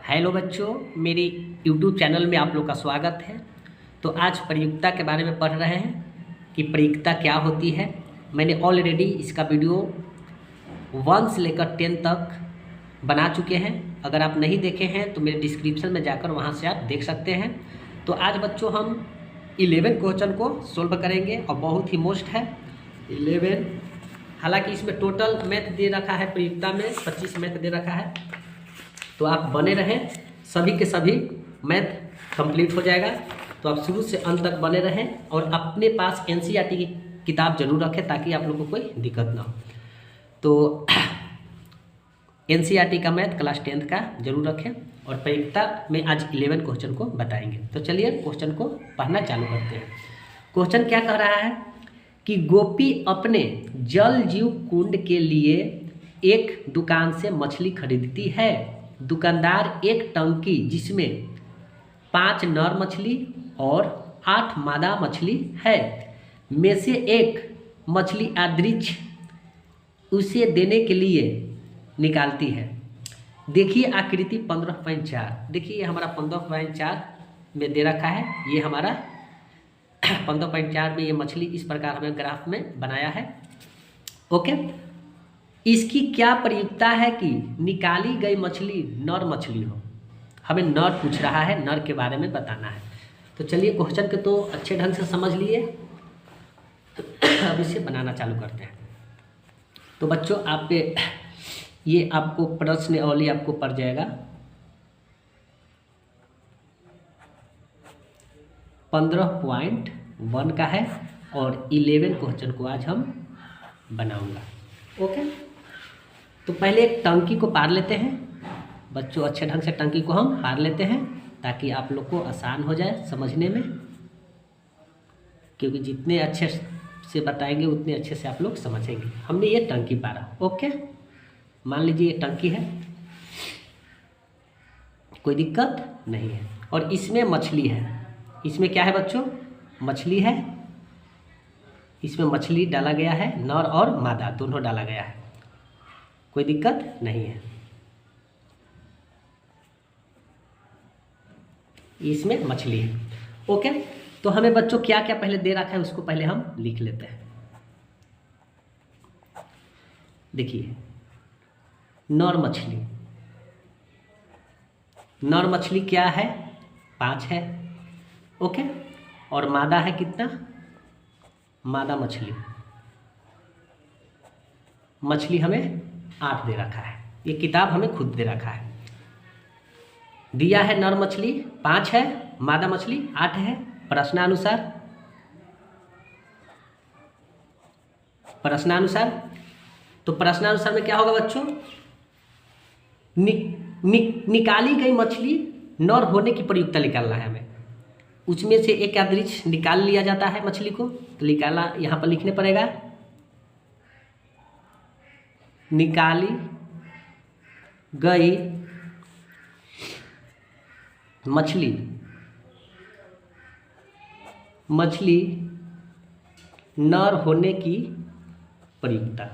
Hello बच्चों, मेरे YouTube channel में आप लोग का स्वागत है। तो आज प्रयुक्तता के बारे में पढ़ रहे हैं कि प्रयुक्तता क्या होती है। मैंने ऑलरेडी इसका वीडियो 1 से लेकर 10 तक बना चुके हैं। अगर आप नहीं देखे हैं तो मेरे डिस्क्रिप्शन में जाकर वहां से आप देख सकते हैं। तो आज बच्चों हम 11 क्वेश्चन को सोल्व करेंगे और बहुत ही मोस्ट है 11। हालांकि इसमें टोटल मैथ दे रखा है, प्रयुक्तता में 25 मैथ दे रखा है। तो आप बने रहें, सभी के सभी मैथ कंप्लीट हो जाएगा। तो आप शुरू से अंत तक बने रहें और अपने पास एनसीईआरटी की किताब जरूर रखें ताकि आप लोगों को कोई दिक्कत ना हो। तो एनसीईआरटी का मैथ क्लास 10th का जरूर रखें और प्रयुक्तता में आज 11 क्वेश्चन को बताएंगे। तो चलिए क्वेश्चन को पढ़ना चालू करते हैं। क्वेश्चन क्या कह रहा है कि गोपी अपने जल जीव कुंड के लिए एक दुकान से मछली खरीदती है। दुकानदार एक टंकी जिसमें 5 नर मछली और 8 मादा मछली है में से एक मछली अदृक्ष उसे देने के लिए निकालती है। देखिए आकृति 15.4। देखिए हमारा 15.4 में दे रखा है। ये हमारा 15.4 में ये मछली इस प्रकार हमें ग्राफ में बनाया है। ओके, इसकी क्या प्रयुक्तता है कि निकाली गई मछली नर मछली हो। हमें नर पूछ रहा है, नर के बारे में बताना है। तो चलिए क्वेश्चन के तो अच्छे ढंग से समझ लिए, अब इसे बनाना चालू करते हैं। तो बच्चों आप ये आपको प्रश्नावली आपको पड़ जाएगा 15.1 का है और 11 क्वेश्चन को आज हम बनाऊंगा। ओके, तो पहले एक टंकी को पार लेते हैं बच्चों। अच्छे ढंग से टंकी को हम पार लेते हैं ताकि आप लोग को आसान हो जाए समझने में, क्योंकि जितने अच्छे से बताएंगे उतने अच्छे से आप लोग समझेंगे। हमने ये टंकी पारा। ओके, मान लीजिए ये टंकी है, कोई दिक्कत नहीं है। और इसमें मछली है। इसमें क्या है बच्चों? मछली है। इसमें मछली डाला गया है, नर और मादा दोनों डाला गया है, कोई दिक्कत नहीं है। इसमें मछली है। ओके, तो हमें बच्चों क्या क्या पहले दे रखा है उसको पहले हम लिख लेते हैं। देखिए नर मछली, नर मछली क्या है? 5 है। ओके, और मादा है कितना? मादा मछली, मछली हमें 8 दे रखा है। ये किताब हमें खुद दे रखा है। दिया है नर मछली 5 है, मादा मछली 8 है। प्रश्नानुसार तो प्रश्नानुसार में क्या होगा बच्चों? निकाली गई मछली नर होने की प्रयुक्तता निकालना है हमें। उसमें से एक अदृक्ष निकाल लिया जाता है मछली को, तो निकाला यहाँ पर लिखने पड़ेगा। निकाली गई मछली नर होने की प्रयुक्तता।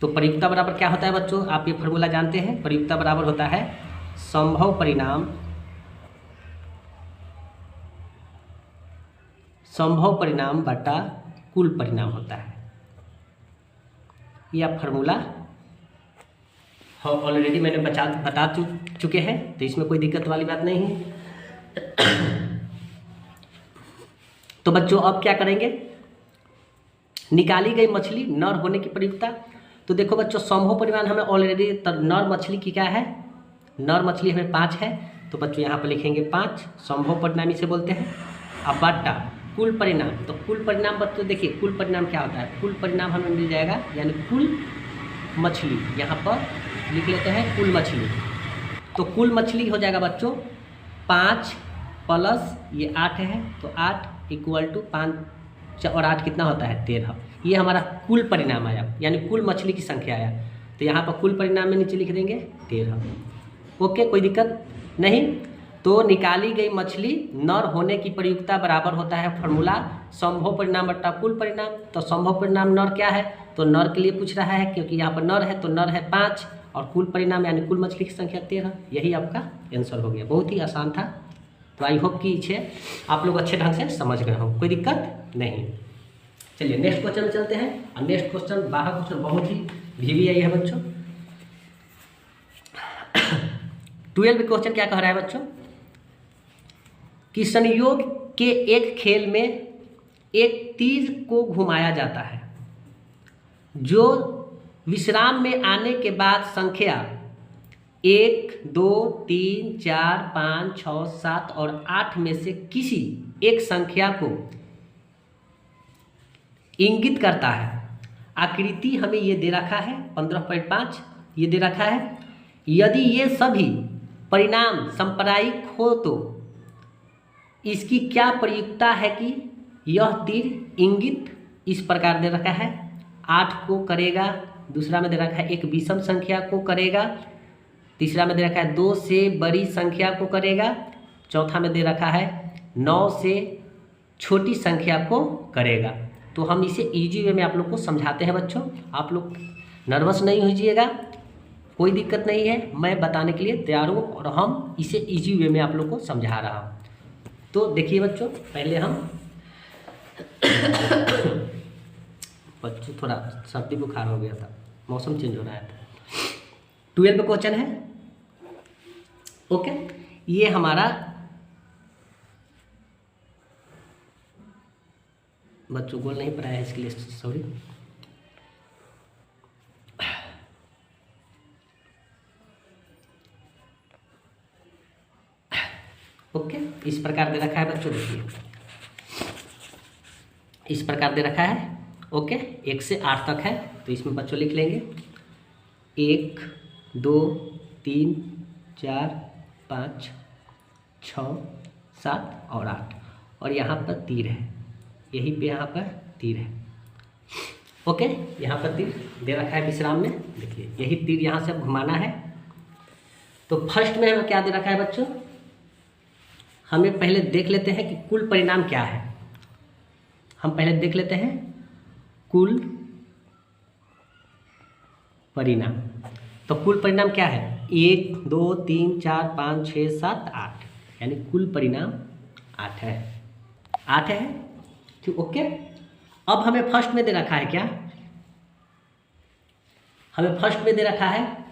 तो प्रयुक्तता बराबर क्या होता है बच्चों? आप ये फॉर्मूला जानते हैं। प्रयुक्तता बराबर होता है संभव परिणाम बटा कुल परिणाम होता है। यह फार्मूला ऑलरेडी मैंने बता चुके हैं, तो इसमें कोई दिक्कत वाली बात नहीं है। तो बच्चों अब क्या करेंगे? निकाली गई मछली नर होने की प्रयुक्तता। तो देखो बच्चों संभव परिमाण हमें ऑलरेडी नर मछली की क्या है? नर मछली हमें 5 है। तो बच्चों यहाँ पर लिखेंगे 5, संभव परिणाम इसे बोलते हैं। अब बटा कुल परिणाम, तो कुल परिणाम बच्चों देखिए कुल परिणाम क्या होता है? कुल परिणाम हमें मिल जाएगा, यानी कुल मछली, यहाँ पर लिख लेते हैं कुल मछली। तो कुल मछली हो जाएगा बच्चों 5 प्लस ये 8 है, तो 8 इक्वल टू 5 और 8 कितना होता है? 13। ये हमारा कुल परिणाम आया, यानी कुल मछली की संख्या आया। तो यहाँ पर कुल परिणाम में नीचे लिख देंगे 13। ओके, कोई दिक्कत नहीं। तो निकाली गई मछली नर होने की प्रयुक्तता बराबर होता है फॉर्मूला संभव परिणाम बट्टा कुल परिणाम। तो संभव परिणाम नर क्या है? तो नर के लिए पूछ रहा है, क्योंकि यहाँ पर नर है तो नर है 5 और कुल परिणाम यानी कुल मछली की संख्या 13। यही आपका आंसर हो गया। बहुत ही आसान था। तो आई होप कि इसे आप लोग अच्छे ढंग से समझ गए हो, कोई दिक्कत नहीं। चलिए नेक्स्ट क्वेश्चन में चलते हैं। और नेक्स्ट क्वेश्चन 12 क्वेश्चन बहुत ही VVI है बच्चों। 12 क्वेश्चन क्या कह रहा है बच्चों कि संयोग के एक खेल में एक तीर को घुमाया जाता है जो विश्राम में आने के बाद संख्या 1, 2, 3, 4, 5, 6, 7 और 8 में से किसी एक संख्या को इंगित करता है। आकृति हमें ये दे रखा है 15.5 ये दे रखा है। यदि ये सभी परिणाम सांप्रदायिक हो तो इसकी क्या प्रयुक्तता है कि यह तीर इंगित इस प्रकार दे रखा है 8 को करेगा, दूसरा में दे रखा है एक विषम संख्या को करेगा, तीसरा में दे रखा है 2 से बड़ी संख्या को करेगा, चौथा में दे रखा है 9 से छोटी संख्या को करेगा। तो हम इसे इजी वे में आप लोग को समझाते हैं बच्चों। आप लोग नर्वस नहीं होइएगा, कोई दिक्कत नहीं है, मैं बताने के लिए तैयार हूँ और हम इसे इजी वे में आप लोग को समझा रहा हूँ। तो देखिए बच्चों, पहले हम बच्चों थोड़ा सर्दी बुखार हो गया था, मौसम चेंज हो रहा था। 12 क्वेश्चन है। ओके, ये हमारा बच्चों गोल नहीं पढ़ाया है, इसके लिए सॉरी। ओके, इस प्रकार दे रखा है बच्चों, देखिए इस प्रकार दे रखा है। ओके, 1 से 8 तक है, तो इसमें बच्चों लिख लेंगे 1, 2, 3, 4, 5, 6, 7 और 8 और यहाँ पर तीर है, यहीं पे यहाँ पर तीर है। ओके, यहाँ पर तीर दे रखा है विश्राम में, देखिए यही तीर यहाँ से घुमाना है। तो फर्स्ट में हमें क्या दे रखा है बच्चों, हमें पहले देख लेते हैं कि कुल परिणाम क्या है। हम पहले देख लेते हैं कुल परिणाम। तो कुल परिणाम क्या है 1, 2, 3, 4, 5, 6, 7, 8 यानी कुल परिणाम 8 है। 8 है, ठीक। ओके, अब हमें फर्स्ट में दे रखा है क्या, हमें फर्स्ट में दे रखा है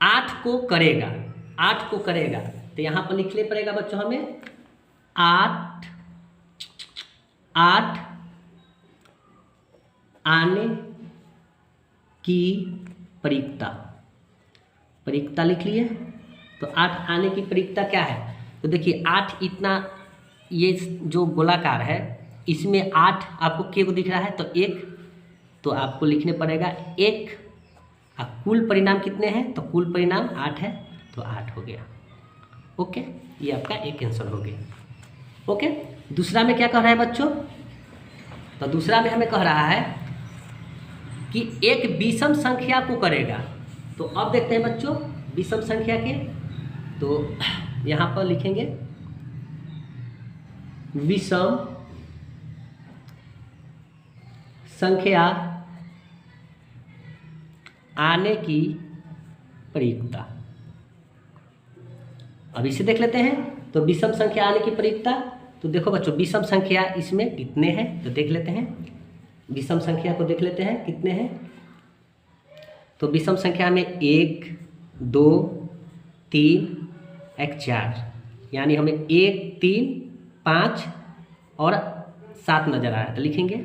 8 को करेगा, 8 को करेगा। तो यहाँ पर लिखने पड़ेगा बच्चों हमें 8 आने की प्रयुक्तता लिख लिए। तो 8 आने की प्रयुक्तता क्या है, तो देखिए 8 इतना, ये जो गोलाकार है इसमें 8 आपको क्या को दिख रहा है, तो 1, तो आपको लिखने पड़ेगा 1। कुल परिणाम कितने हैं, तो कुल परिणाम 8 है, तो 8 हो गया। ओके, ये आपका एक आंसर हो गया। ओके, दूसरा में क्या कह रहा है बच्चों, तो दूसरा में हमें कह रहा है कि एक विषम संख्या को करेगा। तो अब देखते हैं बच्चों विषम संख्या के, तो यहाँ पर लिखेंगे विषम संख्या आने की प्रयुक्तता। अब इसे देख लेते हैं। तो विषम संख्या आने की प्रयुक्तता, तो देखो बच्चों विषम संख्या इसमें कितने हैं, तो देख लेते हैं विषम संख्या को, देख लेते हैं कितने हैं। तो विषम संख्या में 1, 2, 3, 4 यानी हमें 1, 3, 5 और 7 नजर आ रहा है। तो लिखेंगे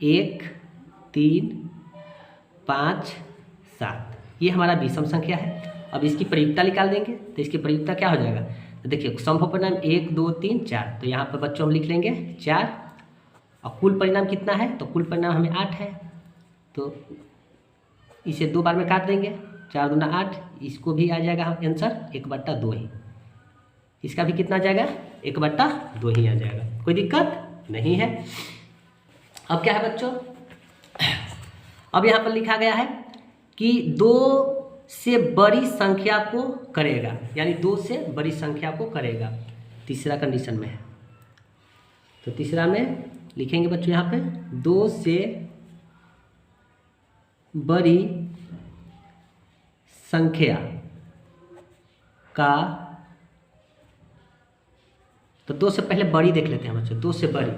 1, 3, 5, 7, ये हमारा विषम संख्या है। अब इसकी प्रयुक्तता निकाल देंगे, तो इसकी प्रयुक्तता क्या हो जाएगा, तो देखिए संभव परिणाम 1, 2, 3, 4, तो यहाँ पर बच्चों हम लिख लेंगे 4 और कुल परिणाम कितना है, तो कुल परिणाम हमें 8 है। तो इसे 2 बार में काट देंगे, 4 दूना 8, इसको भी आ जाएगा आंसर 1/2 ही। इसका भी कितना आ जाएगा 1/2 ही आ जाएगा, कोई दिक्कत नहीं है। अब क्या है बच्चों, अब यहाँ पर लिखा गया है कि 2 से बड़ी संख्या को करेगा, यानी 2 से बड़ी संख्या को करेगा, तीसरा कंडीशन में है। तो तीसरा में लिखेंगे बच्चों यहाँ पे 2 से बड़ी संख्या का, तो 2 से पहले बड़ी देख लेते हैं बच्चों, 2 से बड़ी,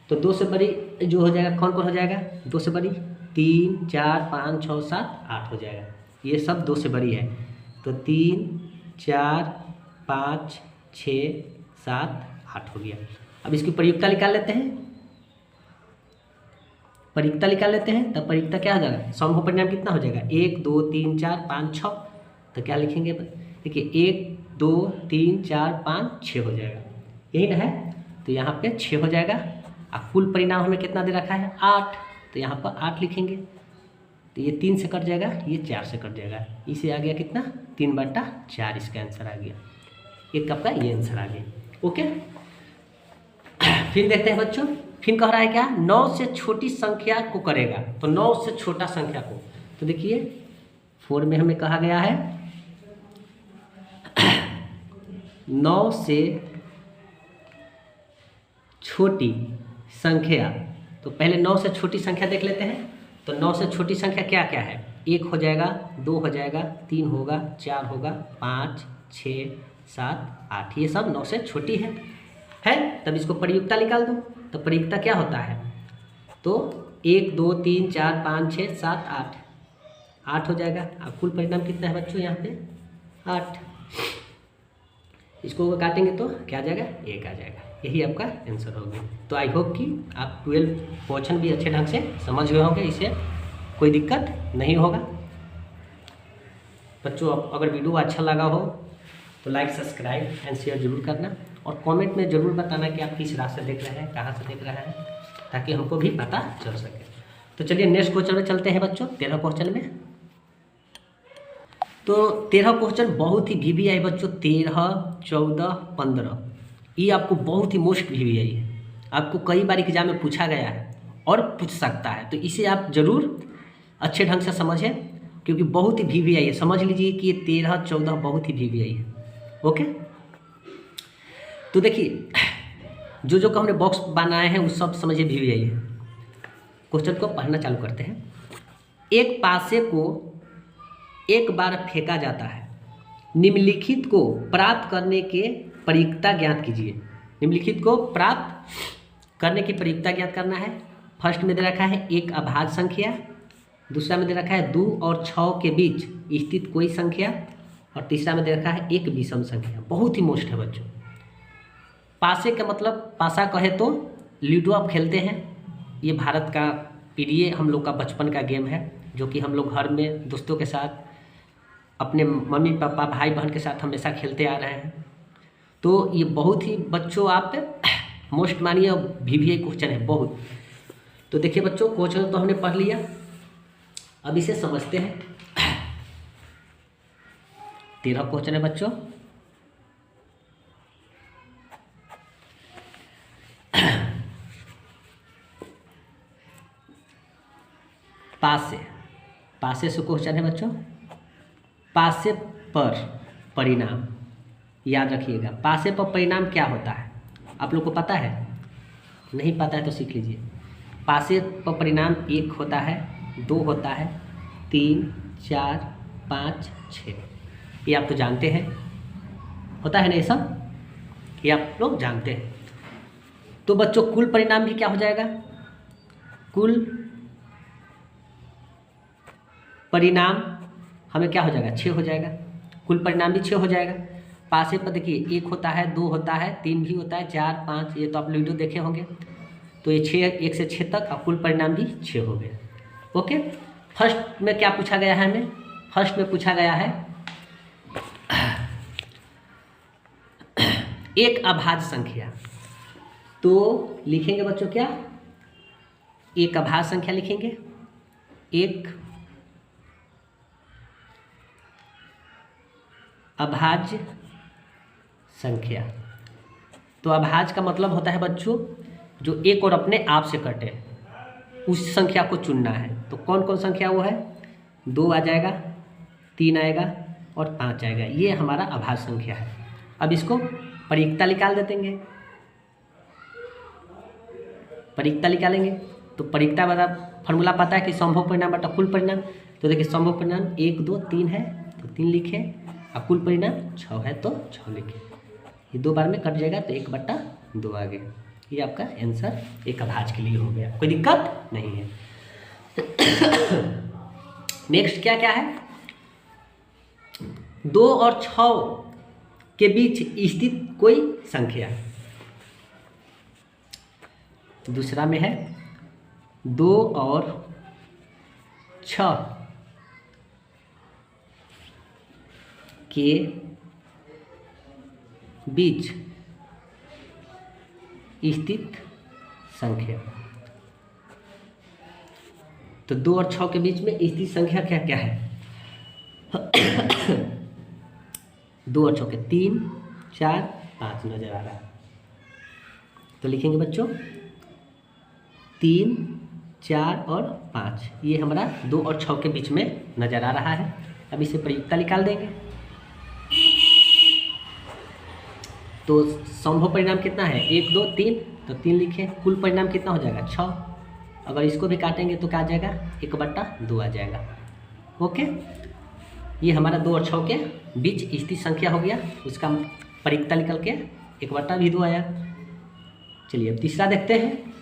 तो 2 से बड़ी जो हो जाएगा कौन कौन हो जाएगा, 2 से बड़ी 3 4 5 6 7 8 हो जाएगा, ये सब 2 से बड़ी है। तो 3 4 5 6 7 8 हो गया। अब इसकी प्रयुक्ता निकाल लेते हैं, प्रयुक्ता निकाल लेते हैं, तब प्रयुक्ता क्या हो जाएगा, समूह परिणाम कितना हो जाएगा 1 2 3 4 5 6, तो क्या लिखेंगे देखिए 1 2 3 4 5 6 हो जाएगा, यही ना है, तो यहाँ पे 6 हो जाएगा। और कुल परिणाम हमें कितना दे रखा है 8, तो यहाँ पर 8 लिखेंगे, तो ये 3 से कट जाएगा, ये 4 से कट जाएगा, इसे आ गया कितना 3/4, इसका आंसर आ गया, एक कप का ये आंसर आ गया। ओके, फिर देखते हैं बच्चों, फिर कह रहा है क्या 9 से छोटी संख्या को करेगा, तो 9 से छोटा संख्या को, तो देखिए 4 में हमें कहा गया है 9 से छोटी संख्या, तो पहले 9 से छोटी संख्या देख लेते हैं। तो 9 से छोटी संख्या क्या क्या है, 1 हो जाएगा, 2 हो जाएगा, 3 होगा, 4 होगा, 5 6 7 8, ये सब 9 से छोटी है। तब इसको प्रयुक्ता निकाल दो, तो प्रयुक्ता क्या होता है, तो 1 2 3 4 5 6 7 8, 8 हो जाएगा। अब कुल परिणाम कितना है बच्चों यहाँ पे 8, इसको काटेंगे तो क्या आ जाएगा 1 आ जाएगा, यही आपका आंसर हो गया। तो आई होप कि आप 12 क्वेश्चन भी अच्छे ढंग से समझ गए होंगे, इसे कोई दिक्कत नहीं होगा बच्चों। अगर वीडियो अच्छा लगा हो तो लाइक सब्सक्राइब एंड शेयर जरूर करना, और कमेंट में ज़रूर बताना कि आप किस राह से देख रहे हैं, कहाँ से देख रहे हैं, ताकि हमको भी पता चल सके। तो चलिए नेक्स्ट क्वेश्चन में चलते हैं बच्चों, 13 क्वेश्चन में। तो 13 क्वेश्चन बहुत ही VVI बच्चों, 13 14 15, ये आपको बहुत ही मोस्ट VVI है, आपको कई बार एग्जाम में पूछा गया है और पूछ सकता है, तो इसे आप जरूर अच्छे ढंग से समझें, क्योंकि बहुत ही VVI है। समझ लीजिए कि ये 13 14 बहुत ही VVI है। ओके, तो देखिए जो हमने बॉक्स बनाए हैं उस सब समझिए VVI है। क्वेश्चन को पढ़ना चालू करते हैं। एक पासे को एक बार फेंका जाता है, निम्नलिखित को प्राप्त करने के प्रयुक्ता ज्ञात कीजिए। निम्नलिखित को प्राप्त करने की प्रयुक्ता ज्ञात करना है। फर्स्ट में दे रखा है एक अभाज्य संख्या, दूसरा में दे रखा है 2 और 6 के बीच स्थित कोई संख्या, और तीसरा में दे रखा है एक विषम संख्या। बहुत ही मोस्ट है बच्चों। पासे का मतलब, पासा कहे तो लूडो आप खेलते हैं, ये भारत का प्रिय हम लोग का बचपन का गेम है, जो कि हम लोग घर में दोस्तों के साथ, अपने मम्मी पापा भाई बहन के साथ हमेशा खेलते आ रहे हैं। तो ये बहुत ही बच्चों आप मोस्ट मानिए VVI क्वेश्चन है बहुत। तो देखिए बच्चों, क्वेश्चन तो हमने पढ़ लिया, अब इसे समझते हैं। 13 क्वेश्चन है बच्चों। पासे से क्वेश्चन है बच्चों। पासे पर परिणाम, याद रखिएगा, पासे पर परिणाम क्या होता है आप लोग को पता है? नहीं पता है तो सीख लीजिए। पासे पर परिणाम 1 होता है, 2 होता है, 3 4 5 6, ये आप तो जानते हैं, होता है ना ये सब, ये आप लोग जानते हैं। तो बच्चों कुल परिणाम भी क्या हो जाएगा, कुल परिणाम हमें क्या हो जाएगा 6 हो जाएगा, कुल परिणाम भी 6 हो जाएगा। पासे पर देखिए 1 होता है, 2 होता है, 3 भी होता है, 4 5, ये तो आप वीडियो देखे होंगे। तो ये 6, 1 से 6 तक, अब कुल परिणाम भी 6 हो गया। ओके, फर्स्ट में क्या पूछा गया है हमें? फर्स्ट में पूछा गया है एक अभाज्य संख्या, तो लिखेंगे बच्चों क्या, एक अभाज्य संख्या लिखेंगे, एक अभाज्य संख्या। तो अभाज्य का मतलब होता है बच्चों जो एक और अपने आप से कटे, उस संख्या को चुनना है। तो कौन कौन संख्या वो है, 2 आ जाएगा, 3 आएगा और 5 आएगा, ये हमारा अभाज्य संख्या है। अब इसको प्रयुक्ता निकाल देंगे। परिकता निकालेंगे। तो परिकता वाला फॉर्मूला पता है कि संभव परिणाम बटा कुल परिणाम। तो देखिए संभव परिणाम 1 2 3 है तो 3 लिखे, और कुल परिणाम 6 है तो 6 लिखे। ये 2 बार में कट जाएगा तो 1/2 आ गया। ये आपका आंसर एक अभाज्य के लिए हो गया, कोई दिक्कत नहीं है। नेक्स्ट क्या क्या है, 2 और 6 के बीच स्थित कोई संख्या। दूसरा में है 2 और 6 के बीच स्थित संख्या। तो 2 और 6 के बीच में स्थित संख्या क्या क्या है? 2 और 6 के 3 4 5 नजर आ रहा है, तो लिखेंगे बच्चों 3 4 और 5, ये हमारा 2 और 6 के बीच में नजर आ रहा है। अब इसे प्रयुक्ता निकाल देंगे। तो संभव परिणाम कितना है, 1 2 3, तो 3 लिखें। कुल परिणाम कितना हो जाएगा 6, अगर इसको भी काटेंगे तो क्या आ जाएगा 1/2 आ जाएगा। ओके, ये हमारा 2 और 6 के बीच स्थित संख्या हो गया, उसका परिकता निकल के 1/2 आया। चलिए अब तीसरा देखते हैं।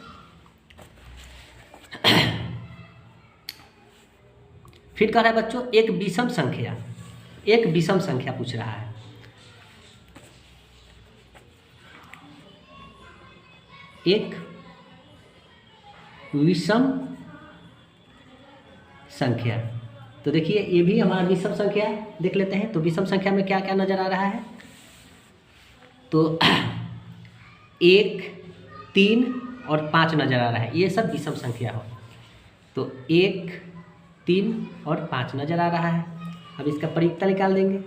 फिर कह रहा है बच्चों एक विषम संख्या, एक विषम संख्या पूछ रहा है। एक विषम संख्या, तो देखिए ये भी हमारा विषम संख्या देख लेते हैं। तो विषम संख्या में क्या क्या नजर आ रहा है, तो 1 3 और 5 नजर आ रहा है, ये सब विषम संख्या हो। तो 1 3 और 5 नजर आ रहा है। अब इसका परिकता निकाल देंगे।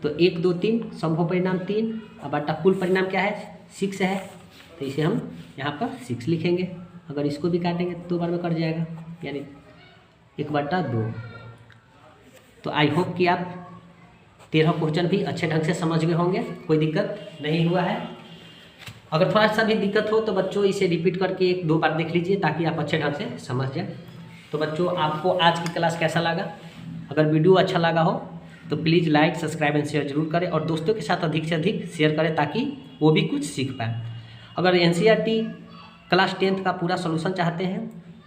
तो 1 2 3 संभव परिणाम 3, अब बटा कुल परिणाम क्या है 6 है, तो इसे हम यहाँ पर 6 लिखेंगे। अगर इसको भी काटेंगे तो 2 बार में कट जाएगा, यानी 1/2। तो आई होप कि आप 13 क्वेश्चन भी अच्छे ढंग से समझ गए होंगे, कोई दिक्कत नहीं हुआ है। अगर थोड़ा सा भी दिक्कत हो तो बच्चों इसे रिपीट करके 1 2 बार देख लीजिए, ताकि आप अच्छे ढंग से समझ जाए। तो बच्चों आपको आज की क्लास कैसा लगा? अगर वीडियो अच्छा लगा हो तो please like subscribe and share जरूर करें, और दोस्तों के साथ अधिक से अधिक शेयर करें ताकि वो भी कुछ सीख पाए। अगर NCERT क्लास 10th का पूरा सॉल्यूशन चाहते हैं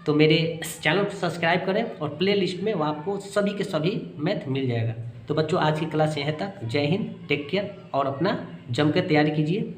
तो मेरे चैनल को सब्सक्राइब करें, और प्ले लिस्ट में वो आपको सभी के सभी मैथ मिल जाएगा। तो बच्चों आज की क्लास यहाँ तक। जय हिंद, टेक केयर, और अपना जम के तैयारी कीजिए।